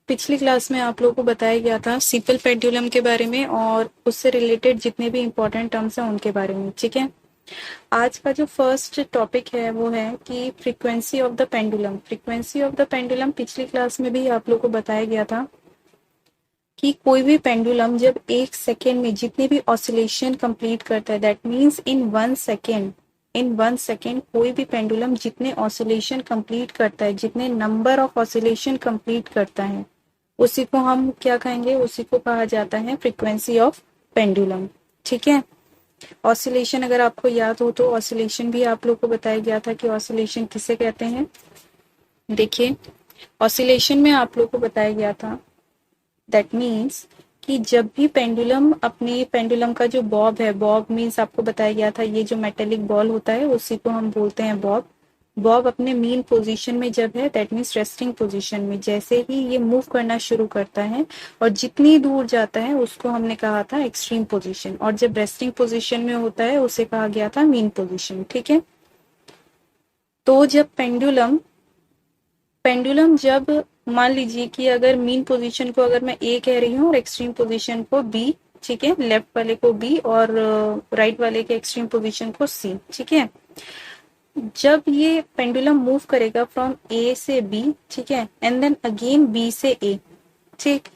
पिछली क्लास में आप लोगों को बताया गया था सिंपल पेंडुलम के बारे में और उससे रिलेटेड जितने भी इंपॉर्टेंट टर्म्स हैं उनके बारे में। ठीक है, आज का जो फर्स्ट टॉपिक है वो है कि frequency of the pendulum. Frequency of the pendulum पिछली क्लास में भी आप लोगों को बताया गया था कि कोई भी पेंडुलम जब एक सेकेंड में जितने भी ऑसिलेशन कंप्लीट करता है, that means in one second कोई भी पेंडुलम जितने ऑसिलेशन कंप्लीट करता है, जितने नंबर ऑफ ऑसिलेशन कंप्लीट करता है, उसी को हम क्या कहेंगे, उसी को कहा जाता है फ्रीक्वेंसी ऑफ पेंडुलम। ठीक है, ऑसिलेशन अगर आपको याद हो तो ऑसिलेशन भी आप लोग को बताया गया था कि ऑसिलेशन किसे कहते हैं। देखिए, ऑसिलेशन में आप लोग को बताया गया था दैट मीन्स कि जब भी पेंडुलम अपनी पेंडुलम का जो बॉब है, बॉब मीन्स आपको बताया गया था ये जो मेटेलिक बॉल होता है उसी को हम बोलते हैं बॉब। बॉब अपने मीन पोजीशन में जब है, दैट मीन्स रेस्टिंग पोजीशन में, जैसे ही ये मूव करना शुरू करता है और जितनी दूर जाता है उसको हमने कहा था एक्सट्रीम पोजीशन, और जब रेस्टिंग पोजीशन में होता है उसे कहा गया था मीन पोजीशन। ठीक है, तो जब पेंडुलम पेंडुलम जब मान लीजिए कि अगर मीन पोजीशन को अगर मैं ए कह रही हूँ और एक्सट्रीम पोजीशन को बी, ठीक है, लेफ्ट वाले को बी और राइट वाले के एक्सट्रीम पोजीशन को सी। ठीक है, जब ये पेंडुलम मूव करेगा फ्रॉम ए से बी, ठीक है, एंड देन अगेन बी से ए, ठीक,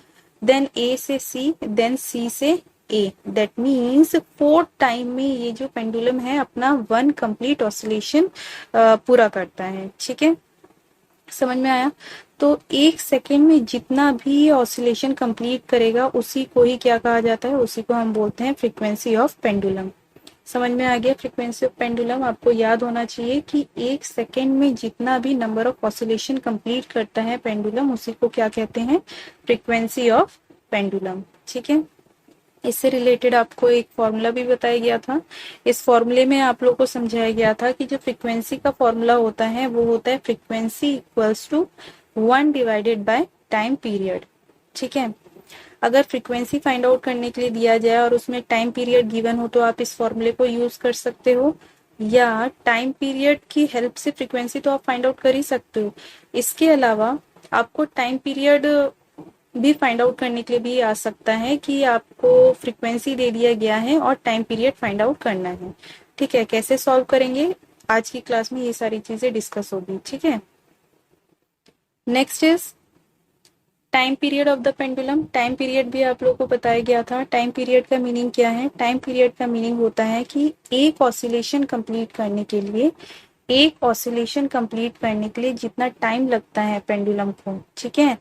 देन ए से सी, देन सी से ए, दैट मीन्स 4 टाइम में ये जो पेंडुलम है अपना 1 कंप्लीट ऑसिलेशन पूरा करता है। ठीक है, समझ में आया। तो एक सेकेंड में जितना भी ऑसिलेशन कंप्लीट करेगा उसी को ही क्या कहा जाता है, उसी को हम बोलते हैं फ्रीक्वेंसी ऑफ पेंडुलम। समझ में आ गया फ्रीक्वेंसी ऑफ पेंडुलम। आपको याद होना चाहिए कि एक सेकेंड में जितना भी नंबर ऑफ ऑसिलेशन कंप्लीट करता है पेंडुलम उसी को क्या कहते हैं, फ्रीक्वेंसी ऑफ पेंडुलम। ठीक है, इससे रिलेटेड आपको एक फॉर्मूला भी बताया गया था। इस फॉर्मूले में आप लोगों को समझाया गया था कि जो फ्रीक्वेंसी का फॉर्मूला होता है वो होता है frequency equals to 1 divided by time period. ठीक है, अगर फ्रीक्वेंसी फाइंड आउट करने के लिए दिया जाए और उसमें टाइम पीरियड गिवन हो तो आप इस फॉर्मूले को यूज कर सकते हो, या टाइम पीरियड की हेल्प से फ्रीक्वेंसी तो आप फाइंड आउट कर ही सकते हो। इसके अलावा आपको टाइम पीरियड भी फाइंड आउट करने के लिए भी आ सकता है कि आपको फ्रीक्वेंसी दे दिया गया है और टाइम पीरियड फाइंड आउट करना है। ठीक है, कैसे सॉल्व करेंगे आज की क्लास में ये सारी चीजें डिस्कस होगी। ठीक है, next is time period of the pendulum. Time period भी आप लोगों को बताया गया था। टाइम पीरियड का मीनिंग क्या है, टाइम पीरियड का मीनिंग होता है कि एक ऑसिलेशन कंप्लीट करने के लिए, एक ऑसिलेशन कंप्लीट करने के लिए जितना टाइम लगता है पेंडुलम को, ठीक है,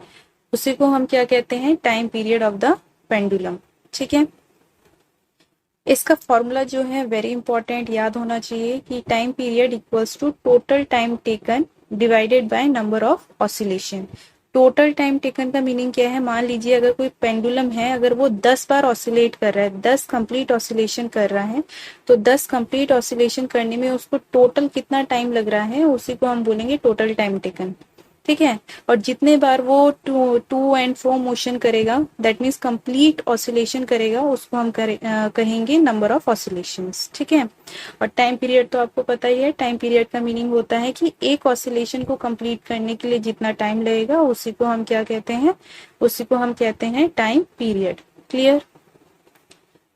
उसी को हम क्या कहते हैं, time period of the pendulum. ठीक है, इसका फॉर्मूला जो है वेरी इंपॉर्टेंट याद होना चाहिए कि time period equals to total time taken divided by number of oscillation. Total time taken का मीनिंग क्या है, मान लीजिए अगर कोई पेंडुलम है, अगर वो 10 बार ऑसिलेट कर रहा है, 10 कंप्लीट ऑसिलेशन कर रहा है, तो 10 कंप्लीट ऑसिलेशन करने में उसको टोटल कितना टाइम लग रहा है उसी को हम बोलेंगे टोटल टाइम टेकन। ठीक है, और जितने बार वो टू एंड फ्रो मोशन करेगा, दैट मीन्स कंप्लीट ऑसिलेशन करेगा, उसको हम कहेंगे नंबर ऑफ ऑसिलेशंस। ठीक है, और टाइम पीरियड तो आपको पता ही है, टाइम पीरियड का मीनिंग होता है कि एक ऑसिलेशन को कंप्लीट करने के लिए जितना टाइम लगेगा उसी को हम क्या कहते हैं, उसी को हम कहते हैं टाइम पीरियड। क्लियर,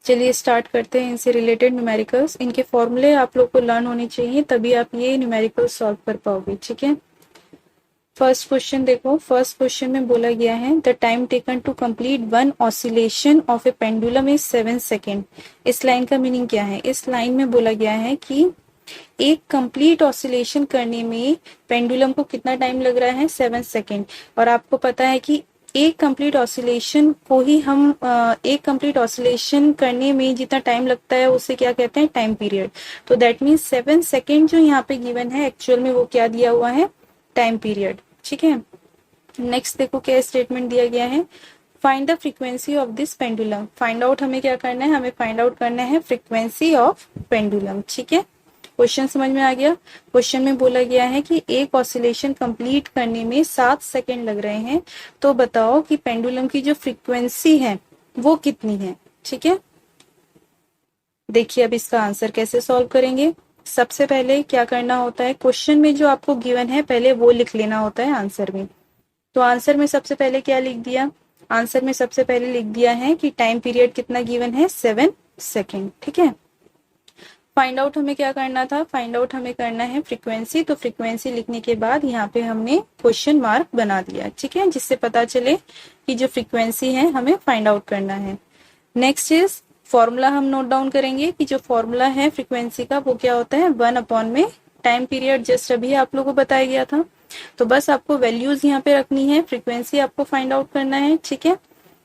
चलिए स्टार्ट करते हैं इनसे रिलेटेड न्यूमेरिकल्स। इनके फॉर्मूले आप लोग को लर्न होने चाहिए, तभी आप ये न्यूमेरिकल सॉल्व कर पाओगे। ठीक है, फर्स्ट क्वेश्चन देखो, फर्स्ट क्वेश्चन में बोला गया है the time taken to complete 1 oscillation of a pendulum is 7 second. इस लाइन का मीनिंग क्या है, इस लाइन में बोला गया है कि एक कंप्लीट ऑसिलेशन करने में पेंडुलम को कितना टाइम लग रहा है, 7 सेकेंड। और आपको पता है कि एक कंप्लीट ऑसिलेशन को ही हम एक कंप्लीट ऑसिलेशन करने में जितना टाइम लगता है उसे क्या कहते हैं, टाइम पीरियड। तो दैट मीन्स 7 सेकेंड जो यहाँ पे गिवन है एक्चुअल में वो क्या दिया हुआ है, टाइम पीरियड। ठीक है, नेक्स्ट देखो क्या स्टेटमेंट दिया गया है, find the frequency of this pendulum. Find out हमें क्या करना है, हमें फाइंड आउट करना है फ्रीक्वेंसी ऑफ पेंडुलम। ठीक है, क्वेश्चन समझ में आ गया। क्वेश्चन में बोला गया है कि एक ऑसिलेशन कंप्लीट करने में 7 सेकेंड लग रहे हैं, तो बताओ कि पेंडुलम की जो फ्रीक्वेंसी है वो कितनी है। ठीक है, देखिए अब इसका आंसर कैसे सॉल्व करेंगे। सबसे पहले क्या करना होता है, क्वेश्चन में जो आपको गिवन है पहले वो लिख लेना होता है आंसर में। तो आंसर में सबसे पहले क्या लिख दिया, आंसर में सबसे पहले लिख दिया है कि टाइम पीरियड कितना गिवन है, 7 सेकेंड। ठीक है, फाइंड आउट हमें क्या करना था, फाइंड आउट हमें करना है फ्रीक्वेंसी। तो फ्रीक्वेंसी लिखने के बाद यहाँ पे हमने क्वेश्चन मार्क बना दिया, ठीक है, जिससे पता चले कि जो फ्रीक्वेंसी है हमें फाइंड आउट करना है। नेक्स्ट इज फॉर्मूला हम नोट डाउन करेंगे कि जो फॉर्मूला है फ्रीक्वेंसी का वो क्या होता है, 1 में टाइम पीरियड, जस्ट अभी आप लोगों को बताया गया था। तो बस आपको वैल्यूज यहाँ पे रखनी है, फ्रीक्वेंसी आपको फाइंड आउट करना है, ठीक है।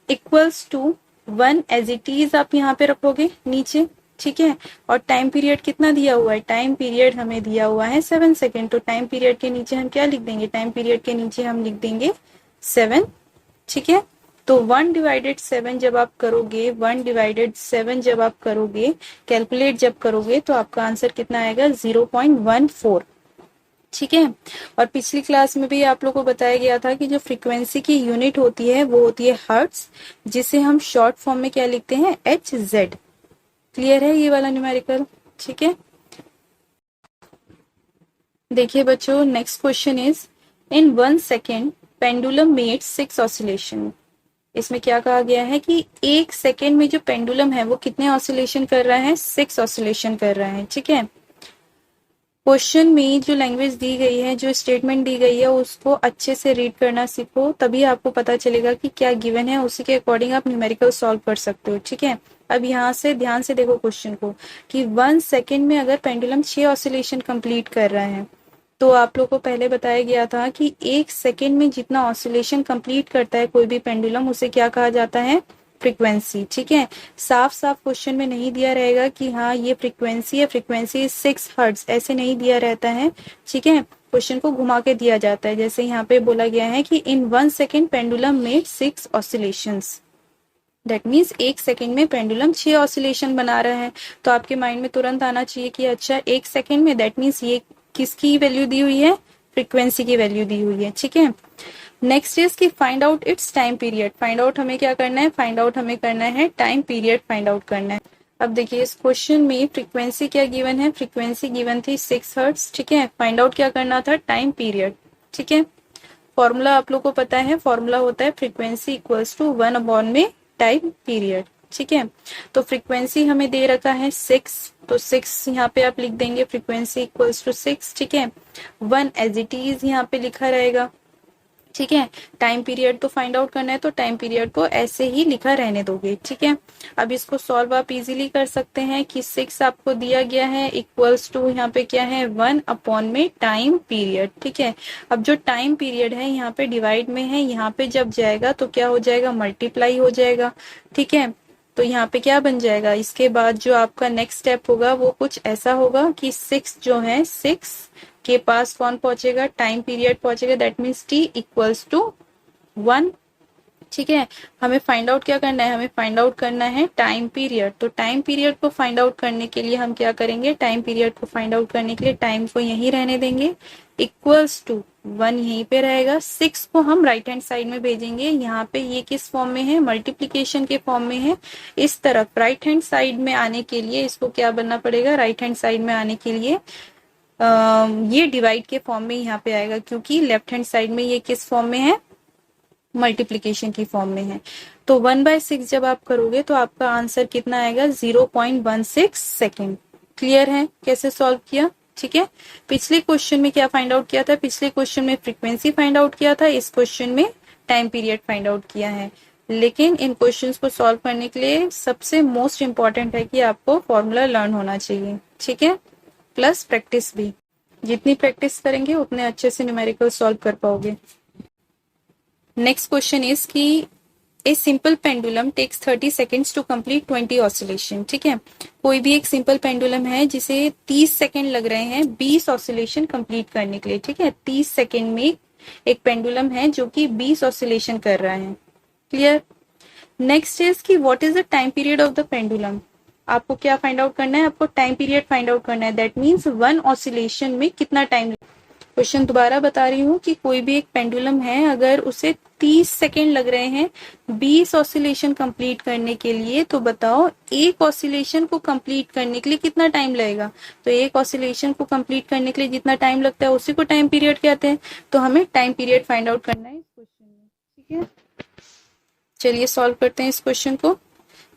Equals to 1 as it is आप यहाँ पे रखोगे नीचे, ठीक है। और टाइम पीरियड कितना दिया हुआ है, टाइम पीरियड हमें दिया हुआ है 7 सेकेंड। तो टाइम पीरियड के नीचे हम क्या लिख देंगे, टाइम पीरियड के नीचे हम लिख देंगे 7, ठीक है। तो 1/7 जब आप करोगे, 1/7 जब आप करोगे, कैलकुलेट जब करोगे, तो आपका आंसर कितना आएगा, 0.14, ठीक है। और पिछली क्लास में भी आप लोगों को बताया गया था कि जो फ्रीक्वेंसी की यूनिट होती है वो होती है हर्ट्ज, जिसे हम शॉर्ट फॉर्म में क्या लिखते हैं, HZ। क्लियर है ये वाला न्यूमेरिकल, ठीक है। देखिए बच्चों, next question is in 1 second pendulum made 6 oscillation. इसमें क्या कहा गया है कि 1 सेकेंड में जो पेंडुलम है वो कितने ऑसिलेशन कर रहा है, 6 ऑसिलेशन कर रहा है, ठीक है। क्वेश्चन में जो लैंग्वेज दी गई है, जो स्टेटमेंट दी गई है, उसको अच्छे से रीड करना सीखो, तभी आपको पता चलेगा कि क्या गिवन है, उसी के अकॉर्डिंग आप न्यूमेरिकल सॉल्व कर सकते हो, ठीक है। अब यहाँ से ध्यान से देखो क्वेश्चन को कि 1 सेकेंड में अगर पेंडुलम 6 ऑसिलेशन कंप्लीट कर रहा है, तो आप लोग को पहले बताया गया था कि 1 सेकेंड में जितना ऑसिलेशन कंप्लीट करता है कोई भी पेंडुलम, उसे क्या कहा जाता है, फ्रीक्वेंसी, ठीक है। साफ साफ क्वेश्चन में नहीं दिया रहेगा कि हाँ ये फ्रीक्वेंसी है, फ्रीक्वेंसी 6 हर्ट्ज, ऐसे नहीं दिया रहता है, ठीक है। क्वेश्चन को घुमा के दिया जाता है, जैसे यहाँ पे बोला गया है कि इन 1 second pendulum made 6 oscillations. That means 1 second में पेंडुलम 6 ऑसिलेशन बना रहा है। तो आपके माइंड में तुरंत आना चाहिए कि अच्छा 1 सेकेंड में, दैट मीन्स ये किसकी वैल्यू दी हुई है, फ्रीक्वेंसी की वैल्यू दी हुई है, ठीक है। नेक्स्ट इज कि find out it's time period. Find out हमें क्या करना है, फाइंड आउट हमें करना है टाइम पीरियड फाइंड आउट करना है। अब देखिए इस क्वेश्चन में फ्रीक्वेंसी क्या गिवन है, फ्रीक्वेंसी गिवन थी 6 हर्ट्ज, ठीक है। फाइंड आउट क्या करना था, टाइम पीरियड, ठीक है। फॉर्मूला आप लोग को पता है, फॉर्मूला होता है फ्रीक्वेंसी इक्वल्स टू 1 में टाइम पीरियड, ठीक है। तो फ्रीक्वेंसी हमें दे रखा है 6, तो 6 यहाँ पे आप लिख देंगे, फ्रीक्वेंसी इक्वल्स टू 6, ठीक है। 1 एज इट इज यहाँ पे लिखा रहेगा, ठीक है। टाइम पीरियड तो फाइंड आउट करना है, तो टाइम पीरियड को ऐसे ही लिखा रहने दोगे, ठीक है। अब इसको सॉल्व आप इजीली कर सकते हैं कि 6 आपको दिया गया है इक्वल्स टू यहाँ पे क्या है, 1 में टाइम पीरियड, ठीक है। अब जो टाइम पीरियड है यहाँ पे डिवाइड में है, यहाँ पे जब जाएगा तो क्या हो जाएगा, मल्टीप्लाई हो जाएगा, ठीक है। तो यहाँ पे क्या बन जाएगा, इसके बाद जो आपका नेक्स्ट स्टेप होगा वो कुछ ऐसा होगा कि 6 जो है, 6 के पास कौन पहुंचेगा, टाइम पीरियड पहुंचेगा, that means t equals to 1, ठीक है। हमें फाइंड आउट क्या करना है, हमें फाइंड आउट करना है टाइम पीरियड। तो टाइम पीरियड को फाइंड आउट करने के लिए हम क्या करेंगे, टाइम पीरियड को फाइंड आउट करने के लिए टाइम को यहीं रहने देंगे, इक्वल्स टू 1 यहीं पे रहेगा, 6 को हम राइट हैंड साइड में भेजेंगे। यहाँ पे ये किस फॉर्म में है, मल्टीप्लीकेशन के फॉर्म में है। इस तरफ राइट हैंड साइड में आने के लिए इसको क्या बनना पड़ेगा, राइट हैंड साइड में आने के लिए ये डिवाइड के फॉर्म में यहाँ पे आएगा, क्योंकि लेफ्ट हैंड साइड में ये किस फॉर्म में है, मल्टीप्लीकेशन की फॉर्म में है। तो 1/6 जब आप करोगे तो आपका आंसर कितना आएगा, 0.16 सेकेंड। क्लियर है कैसे सॉल्व किया, ठीक है। पिछले क्वेश्चन में क्या फाइंड आउट किया था, पिछले क्वेश्चन में फ्रीक्वेंसी फाइंड आउट किया था, इस क्वेश्चन में टाइम पीरियड फाइंड आउट किया है। लेकिन इन क्वेश्चंस को सॉल्व करने के लिए सबसे मोस्ट इंपॉर्टेंट है कि आपको फॉर्मूला लर्न होना चाहिए, ठीक है, प्लस प्रैक्टिस भी। जितनी प्रैक्टिस करेंगे उतने अच्छे से न्यूमेरिकल सॉल्व कर पाओगे। नेक्स्ट क्वेश्चन इज कि a simple pendulum takes 30 seconds to complete 20 oscillation, ठीक है। कोई भी एक सिंपल पेंडुलम है जिसे 30 सेकेंड लग रहे हैं 20 ऑसिलेशन कंप्लीट करने के लिए, ठीक है। 30 सेकेंड में एक पेंडुलम है जो कि 20 ऑसिलेशन कर रहा है। क्लियर। नेक्स्ट इज कि what is the time period of the pendulum. आपको क्या फाइंड आउट करना है, आपको टाइम पीरियड फाइंड आउट करना है, दैट मीन्स 1 ऑसिलेशन में कितना टाइम। क्वेश्चन दोबारा बता रही हूँ कि कोई भी एक पेंडुलम है, अगर उसे 30 सेकेंड लग रहे हैं 20 ऑसिलेशन कंप्लीट करने के लिए, तो बताओ एक ऑसिलेशन को कंप्लीट करने के लिए कितना टाइम लगेगा। तो एक ऑसिलेशन को कंप्लीट करने के लिए जितना टाइम लगता है उसी को टाइम पीरियड कहते हैं। तो हमें टाइम पीरियड फाइंड आउट करना है इस क्वेश्चन है, चलिए सॉल्व करते हैं इस क्वेश्चन को।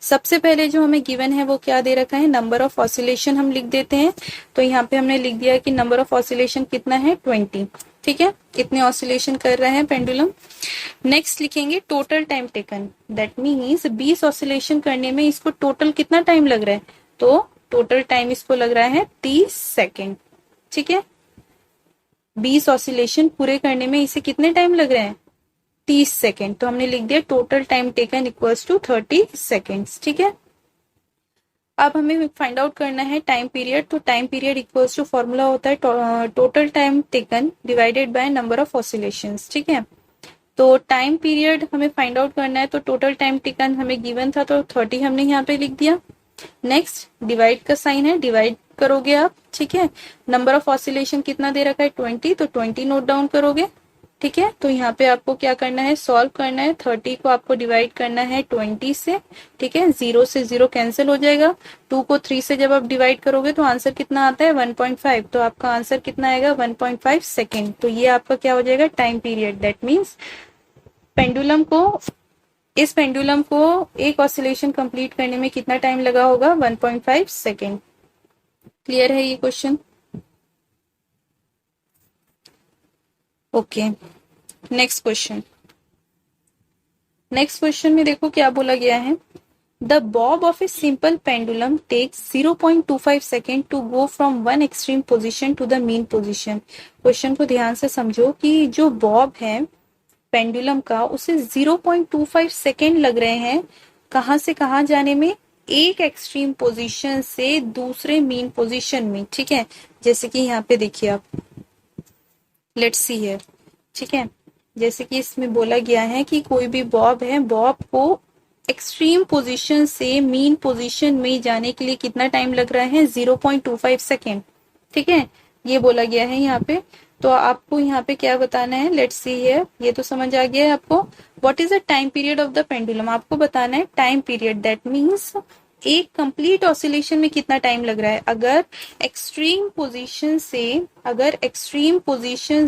सबसे पहले जो हमें गिवन है वो क्या दे रखा है, नंबर ऑफ ऑसिलेशन हम लिख देते हैं। तो यहाँ पे हमने लिख दिया कि नंबर ऑफ ऑसिलेशन कितना है 20। ठीक है, कितने ऑसिलेशन कर रहे हैं पेंडुलम। नेक्स्ट लिखेंगे total time taken, that means 20 oscillation करने में इसको टोटल कितना टाइम लग रहा है, तो टोटल टाइम इसको लग रहा है 30 सेकेंड। ठीक है, 20 ऑसिलेशन पूरे करने में इसे कितने टाइम लग रहे हैं, 30 सेकेंड। तो हमने लिख दिया total time taken equals to 30 seconds. ठीक है, अब हमें फाइंड आउट करना है टाइम पीरियड। तो time period equals to formula होता है total time taken divided by number of oscillations. ठीक है, तो टाइम पीरियड हमें फाइंड आउट करना है, तो टोटल टाइम टेकन हमें गिवन था तो 30 हमने यहाँ पे लिख दिया। नेक्स्ट डिवाइड का साइन है, डिवाइड करोगे आप। ठीक है, नंबर ऑफ ऑसिलेशन कितना दे रखा है 20, तो 20 नोट डाउन करोगे। ठीक है, तो यहाँ पे आपको क्या करना है, सॉल्व करना है। 30 को आपको डिवाइड करना है 20 से। ठीक है, 0 से 0 कैंसिल हो जाएगा। 2 को 3 से जब आप डिवाइड करोगे तो आंसर कितना आता है 1.5। तो आपका आंसर कितना आएगा 1.5 सेकेंड। तो ये आपका क्या हो जाएगा time period. That means pendulum को, इस पेंडुलम को एक ऑसिलेशन कंप्लीट करने में कितना टाइम लगा होगा, 1.5 सेकेंड। क्लियर है ये question. Okay, next question. Next question में देखो क्या बोला गया है, the bob of a simple pendulum takes 0.25 second to go from one extreme position to the mean position. Question को ध्यान से समझो कि जो बॉब है पेंडुलम का, उसे 0.25 सेकेंड लग रहे हैं कहां से कहां जाने में, एक एक्सट्रीम पोजीशन से दूसरे मीन पोजीशन में। ठीक है, जैसे कि यहाँ पे देखिए आप, लेट्स सी है। ठीक है, जैसे कि इसमें बोला गया है कि कोई भी बॉब है, बॉब को एक्सट्रीम पोजीशन से मीन पोजीशन में जाने के लिए कितना टाइम लग रहा है, 0.25 सेकेंड। ठीक है, ये बोला गया है यहाँ पे। तो आपको यहाँ पे क्या बताना है, लेट्स सी है, ये तो समझ आ गया है आपको। What is the time period of the pendulum, आपको बताना है टाइम पीरियड। दैट मीन्स एक कंप्लीट ऑसिलेशन में कितना टाइम लग रहा है। अगर एक्सट्रीम पोजीशन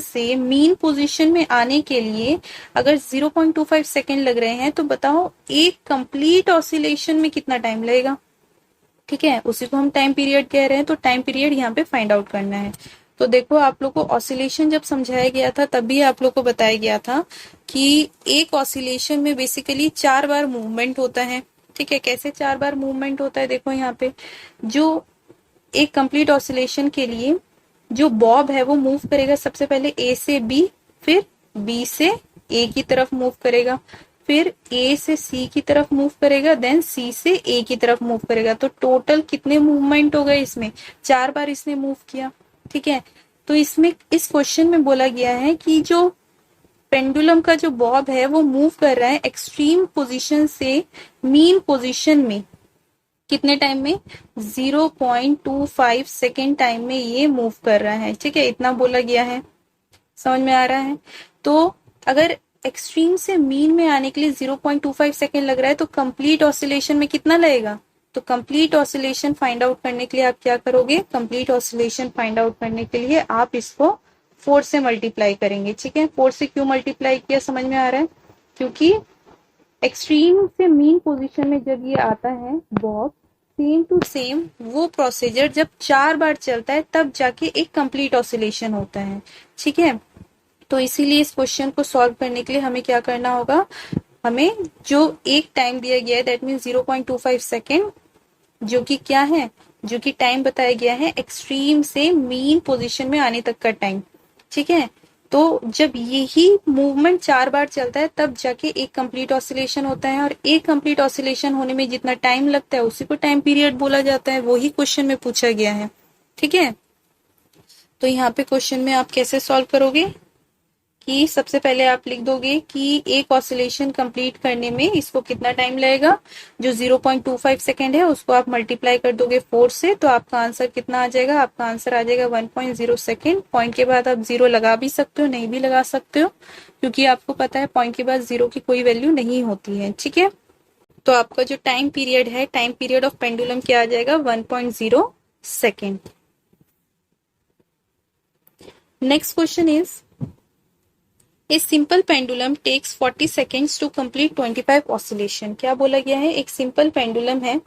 से मीन पोजीशन में आने के लिए अगर 0.25 सेकेंड लग रहे हैं, तो बताओ एक कंप्लीट ऑसिलेशन में कितना टाइम लगेगा। ठीक है, उसी को हम टाइम पीरियड कह रहे हैं। तो टाइम पीरियड यहाँ पे फाइंड आउट करना है। तो देखो, आप लोग को ऑसिलेशन जब समझाया गया था तभी आप लोग को बताया गया था कि एक ऑसिलेशन में बेसिकली 4 बार मूवमेंट होता है। ठीक है, कैसे 4 बार मूवमेंट होता है, देखो यहाँ पे जो एक कंप्लीट ऑसिलेशन के लिए जो बॉब है वो मूव करेगा सबसे पहले ए से बी, फिर बी से ए की तरफ मूव करेगा, फिर ए से सी की तरफ मूव करेगा, देन सी से ए की तरफ मूव करेगा। तो टोटल कितने मूवमेंट हो गए इसमें, 4 बार इसने मूव किया। ठीक है, तो इसमें इस क्वेश्चन में बोला गया है कि जो पेंडुलम का जो बॉब है वो मूव कर रहा है एक्सट्रीम पोजीशन से मीन पोजीशन में कितने टाइम में, 0.25 सेकेंड टाइम में ये मूव कर रहा है। ठीक है, इतना बोला गया है, समझ में आ रहा है। तो अगर एक्सट्रीम से मीन में आने के लिए 0.25 सेकेंड लग रहा है, तो कंप्लीट ऑसिलेशन में कितना लगेगा। तो कंप्लीट ऑसिलेशन फाइंड आउट करने के लिए आप क्या करोगे, कंप्लीट ऑसिलेशन फाइंड आउट करने के लिए आप इसको 4 से मल्टीप्लाई करेंगे। ठीक है, 4 से क्यों मल्टीप्लाई किया, समझ में आ रहा है, क्योंकि एक्सट्रीम से मीन पोजीशन में जब ये आता है बॉब, सेम टू सेम वो प्रोसीजर जब 4 बार चलता है तब जाके एक कंप्लीट ऑसिलेशन होता है। ठीक है, तो इसीलिए इस क्वेश्चन को सॉल्व करने के लिए हमें क्या करना होगा, हमें जो एक टाइम दिया गया है दैट मीन 0.25 सेकेंड, जो कि क्या है, जो कि टाइम बताया गया है एक्सट्रीम से मीन पोजीशन में आने तक का टाइम। ठीक है, तो जब यही मूवमेंट 4 बार चलता है तब जाके एक कंप्लीट ऑसिलेशन होता है, और एक कंप्लीट ऑसिलेशन होने में जितना टाइम लगता है उसी को टाइम पीरियड बोला जाता है। वही क्वेश्चन में पूछा गया है। ठीक है, तो यहाँ पे क्वेश्चन में आप कैसे सॉल्व करोगे कि सबसे पहले आप लिख दोगे कि एक ऑसिलेशन कंप्लीट करने में इसको कितना टाइम लगेगा, जो 0.25 सेकेंड है उसको आप मल्टीप्लाई कर दोगे 4 से, तो आपका आंसर कितना आ जाएगा, आपका आंसर आ जाएगा 1.0 सेकेंड। पॉइंट के बाद आप 0 लगा भी सकते हो, नहीं भी लगा सकते हो, क्योंकि आपको पता है पॉइंट के बाद 0 की कोई वैल्यू नहीं होती है। ठीक है, तो आपका जो टाइम पीरियड है, टाइम पीरियड ऑफ पेंडुलम क्या आ जाएगा, 1.0 second. Next question is a simple pendulum takes 40 seconds to complete 25 oscillation. क्या बोला गया है? एक सिंपल पेंडुलम है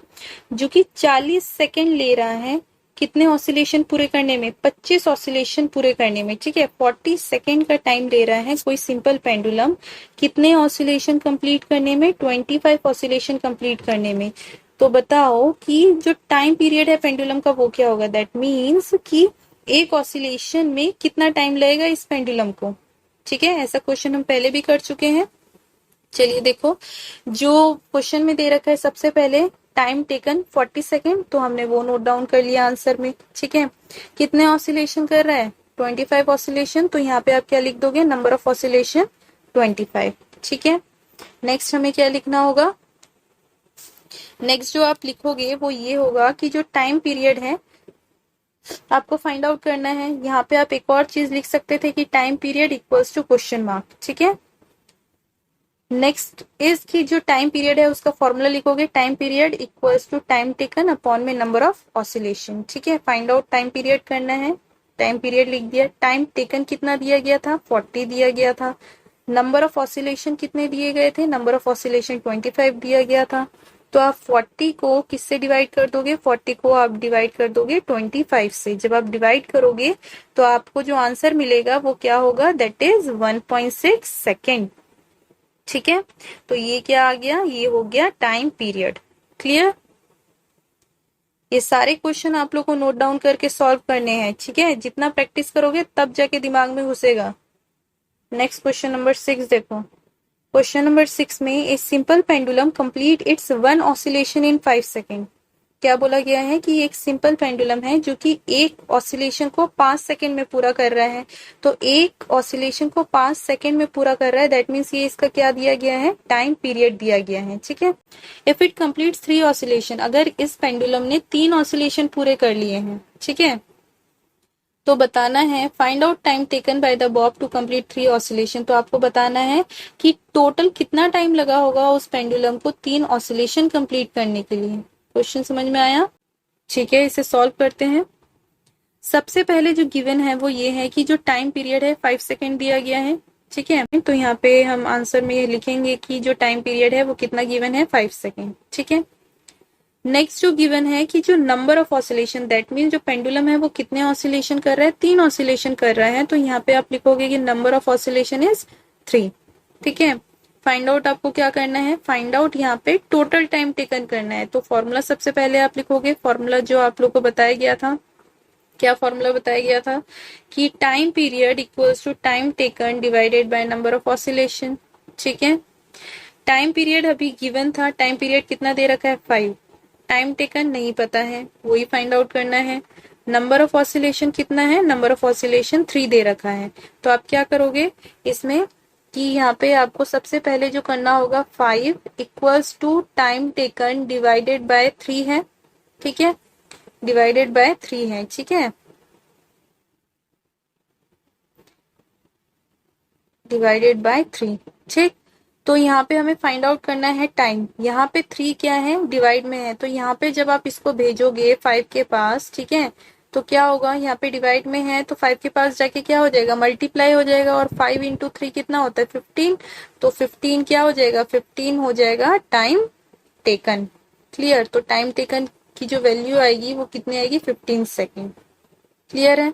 जो कि 40 सेकेंड ले रहा है कितने ऑसिलेशन पूरे करने में? 25 ऑसिलेशन पूरे करने में। ठीक है, 40 सेकेंड का टाइम ले रहा है कोई सिंपल पेंडुलम कितने ऑसिलेशन कंप्लीट करने में? 25 ऑसिलेशन कंप्लीट करने में। तो बताओ कि जो टाइम पीरियड है पेंडुलम का वो क्या होगा? दैट मीन्स कि एक ऑसिलेशन में कितना टाइम लगेगा इस पेंडुलम को। ठीक है, ऐसा क्वेश्चन हम पहले भी कर चुके हैं। चलिए देखो, जो क्वेश्चन में दे रखा है सबसे पहले टाइम टेकन 40 सेकेंड, तो हमने वो नोट डाउन कर लिया आंसर में। ठीक है, कितने ऑसिलेशन कर रहा है? 25 ऑसिलेशन। तो यहाँ पे आप क्या लिख दोगे? Number of oscillation 25। ठीक है, नेक्स्ट हमें क्या लिखना होगा? नेक्स्ट जो आप लिखोगे वो ये होगा कि जो टाइम पीरियड है आपको फाइंड आउट करना है। यहाँ पे आप एक और चीज लिख सकते थे कि time period equals to question mark. ठीक है, नेक्स्ट इज की जो टाइम पीरियड है उसका फॉर्मूला लिखोगे, time period equals to time taken upon में नंबर ऑफ ऑसिलेशन। ठीक है, फाइंड आउट टाइम पीरियड करना है। टाइम पीरियड लिख दिया, टाइम टेकन कितना दिया गया था? 40 दिया गया था। नंबर ऑफ ऑसिलेशन कितने दिए गए थे? नंबर ऑफ ऑसिलेशन 25 दिया गया था। तो आप 40 को किससे डिवाइड कर दोगे? 40 को आप डिवाइड कर दोगे 25 से। जब आप डिवाइड करोगे तो आपको जो आंसर मिलेगा वो क्या होगा? That is 1.6 second. ठीक है, तो ये क्या आ गया? ये हो गया टाइम पीरियड। क्लियर? ये सारे क्वेश्चन आप लोग को नोट डाउन करके सॉल्व करने हैं। ठीक है, जितना प्रैक्टिस करोगे तब जाके दिमाग में घुसेगा। नेक्स्ट क्वेश्चन नंबर 6 देखो। क्वेश्चन नंबर 6 में ए simple pendulum complete it's one oscillation in 5 second. क्या बोला गया है कि एक सिंपल पेंडुलम है जो कि एक ऑसिलेशन को 5 सेकेंड में पूरा कर रहा है। तो एक ऑसिलेशन को 5 सेकेंड में पूरा कर रहा है, दैट मीन्स ये इसका क्या दिया गया है? टाइम पीरियड दिया गया है। ठीक है, इफ इट कंप्लीट्स 3 ऑसिलेशन, अगर इस पेंडुलम ने 3 ऑसिलेशन पूरे कर लिए हैं, ठीक है, तो बताना है find out time taken by the bob to complete 3 oscillation. तो आपको बताना है कि टोटल कितना टाइम लगा होगा उस पेंडुलम को 3 ऑसिलेशन कंप्लीट करने के लिए। क्वेश्चन समझ में आया? ठीक है, इसे सॉल्व करते हैं। सबसे पहले जो गिवन है वो ये है कि जो टाइम पीरियड है 5 सेकेंड दिया गया है। ठीक है, तो यहाँ पे हम आंसर में लिखेंगे कि जो टाइम पीरियड है वो कितना गिवन है? 5 सेकेंड। ठीक है, नेक्स्ट जो गिवन है कि जो number of oscillation, that mean जो पेंडुलम है वो कितने ऑसिलेशन कर रहा है? 3 ऑसिलेशन कर रहा है। तो यहाँ पे आप लिखोगे कि नंबर ऑफ ऑसिलेशन इज 3। ठीक है, फाइंड आउट आपको क्या करना है? फाइंड आउट यहाँ पे टोटल टाइम टेकन करना है। तो फॉर्मूला सबसे पहले आप लिखोगे, फॉर्मूला जो आप लोग को बताया गया था। क्या फॉर्मूला बताया गया था? कि time period equals to time taken divided by number of oscillation. ठीक है, टाइम पीरियड अभी गिवन था, टाइम पीरियड कितना दे रखा है? 5। टाइम टेकन नहीं पता है, वही फाइंड आउट करना है। नंबर ऑफ ऑसिलेशन कितना है? नंबर ऑफ ऑसिलेशन 3 दे रखा है। तो आप क्या करोगे इसमें कि यहाँ पे आपको सबसे पहले जो करना होगा 5 equals to time taken divided by 3 है। ठीक है, डिवाइडेड बाय 3 है। ठीक है, डिवाइडेड बाय 3। ठीक, तो यहाँ पे हमें फाइंड आउट करना है टाइम। यहाँ पे 3 क्या है? डिवाइड में है। तो यहाँ पे जब आप इसको भेजोगे 5 के पास, ठीक है, तो क्या होगा? यहाँ पे डिवाइड में है तो 5 के पास जाके क्या हो जाएगा? मल्टीप्लाई हो जाएगा। और 5 इंटू 3 कितना होता है? 15। तो 15 क्या हो जाएगा? 15 हो जाएगा टाइम टेकन। क्लियर? तो टाइम टेकन की जो वैल्यू आएगी वो कितनी आएगी? 15 सेकेंड। क्लियर है?